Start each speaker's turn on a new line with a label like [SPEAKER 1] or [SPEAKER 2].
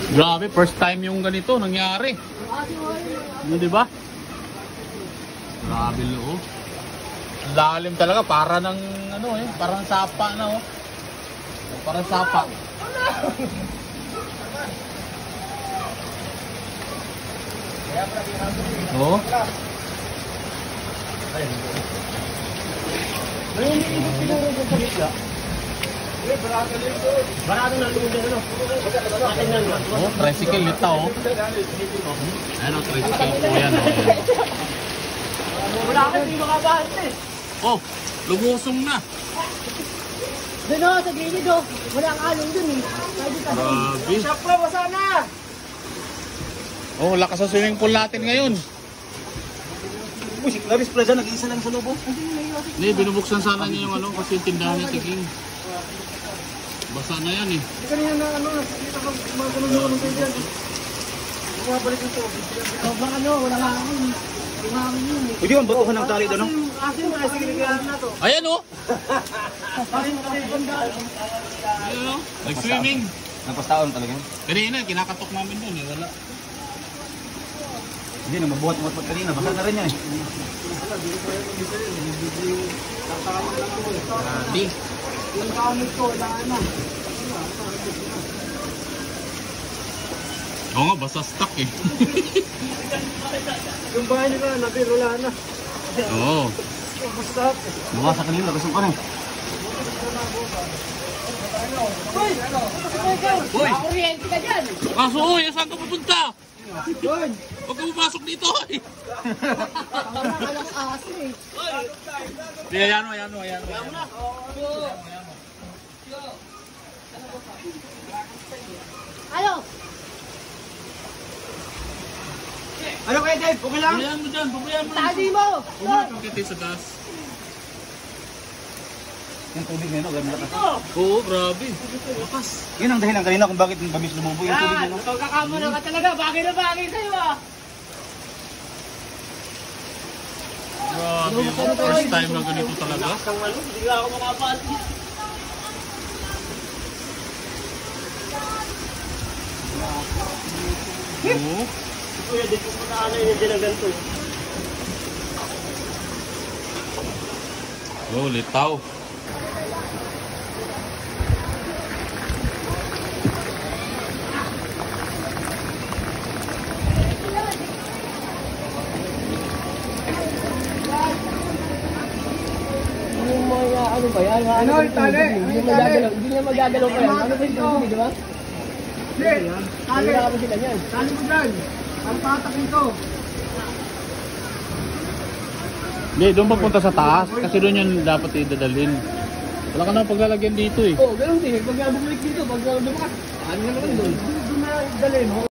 [SPEAKER 1] Grabe, first time yung ganito nangyari. Ano, di ba? Grabe loob. Lalim talaga, para ng ano eh, parang sapa na oh. Parang sapa. Oh. Oh, tricycle ito oh. Ayan o, tricycle po yan oh.
[SPEAKER 2] Wala ka hindi makabahal eh.
[SPEAKER 1] Oh, lumusong na.
[SPEAKER 2] Doon o, sa gilid o. Wala ang along dun eh.
[SPEAKER 1] Grabe.
[SPEAKER 2] Shop ko, basa na!
[SPEAKER 1] Oh, lakas sa swimming pool natin ngayon.
[SPEAKER 3] Uy, si Clarice Plaza, nag-iisa lang sa loob.
[SPEAKER 1] Hindi, binubuksan sana niya yung ano kasi yung tindahan niya tiging. Basa na yan eh.
[SPEAKER 2] Kanina na ano, nakikita ko mga ganun-ganun kayo dyan. Bumabalik yung tubig. Sobrang ano, wala nga ako eh. Lumangin yun eh.
[SPEAKER 3] Pwede bang batuhan ng tali doon, no?
[SPEAKER 2] Kasi yung mga sinigyan na to.
[SPEAKER 1] Ayan oh.
[SPEAKER 2] Bakit nakalipundan?
[SPEAKER 1] Ayan oh. Nag-swimming.
[SPEAKER 3] Napastaon talaga.
[SPEAKER 1] Kanina, kinakatok namin doon eh. Wala.
[SPEAKER 3] Hindi na, mabuhat-buhat kanina. Basa na rin yan eh.
[SPEAKER 1] Di.
[SPEAKER 2] Yung kamit ko, wala na.
[SPEAKER 1] Oo nga, basta stuck eh.
[SPEAKER 2] Yung bahay nila, nabil, wala na.
[SPEAKER 1] Oo.
[SPEAKER 2] Basta.
[SPEAKER 3] Nawasa kanina, gusto ko na.
[SPEAKER 2] Uy! Uy! Kuryente ka dyan!
[SPEAKER 1] Kaso, uy, saan ka pupunta?
[SPEAKER 2] Yun!
[SPEAKER 1] Huwag ka pumasok dito eh.
[SPEAKER 2] Alang aso eh.
[SPEAKER 1] Di, ayan o, ayan o, ayan o.
[SPEAKER 2] Ano?
[SPEAKER 3] Ano kayo, Dave? Okay lang?
[SPEAKER 1] Bubuyan mo dyan, bubuyan mo.
[SPEAKER 2] Tali mo!
[SPEAKER 1] Huwag mo pagkati sa gas.
[SPEAKER 3] Yung tubig na yun, ganun lakas.
[SPEAKER 1] Oo, grabe. Lakas.
[SPEAKER 3] Yun ang dahilan kanina kung bakit yung bamis lumubo yung tubig na.
[SPEAKER 2] Pagkakamuna ka talaga, bagay na bagay sa'yo ah!
[SPEAKER 1] Grabe, first time na ganito talaga.
[SPEAKER 2] Hindi ako makapati.
[SPEAKER 1] Oo.
[SPEAKER 2] Kuya, di ko muna yung dinaganto.
[SPEAKER 1] Oh, litaw.
[SPEAKER 2] Yung mga ano ba yan? Ano yung tali? Hindi niya magagalaw pa yan. Ano ba yung di ba? Hindi. Tali. Hindi sila yan. Tali mo dyan. Ang tatakin ko.
[SPEAKER 1] Hindi, doon papunta sa taas. Kasi doon yun dapat idadalhin. Wala ka na paglalagyan dito eh.
[SPEAKER 2] Oo, ganun din. Pag bumalik dito, pag lumakas, ano na naman doon? Doon na dalhin mo.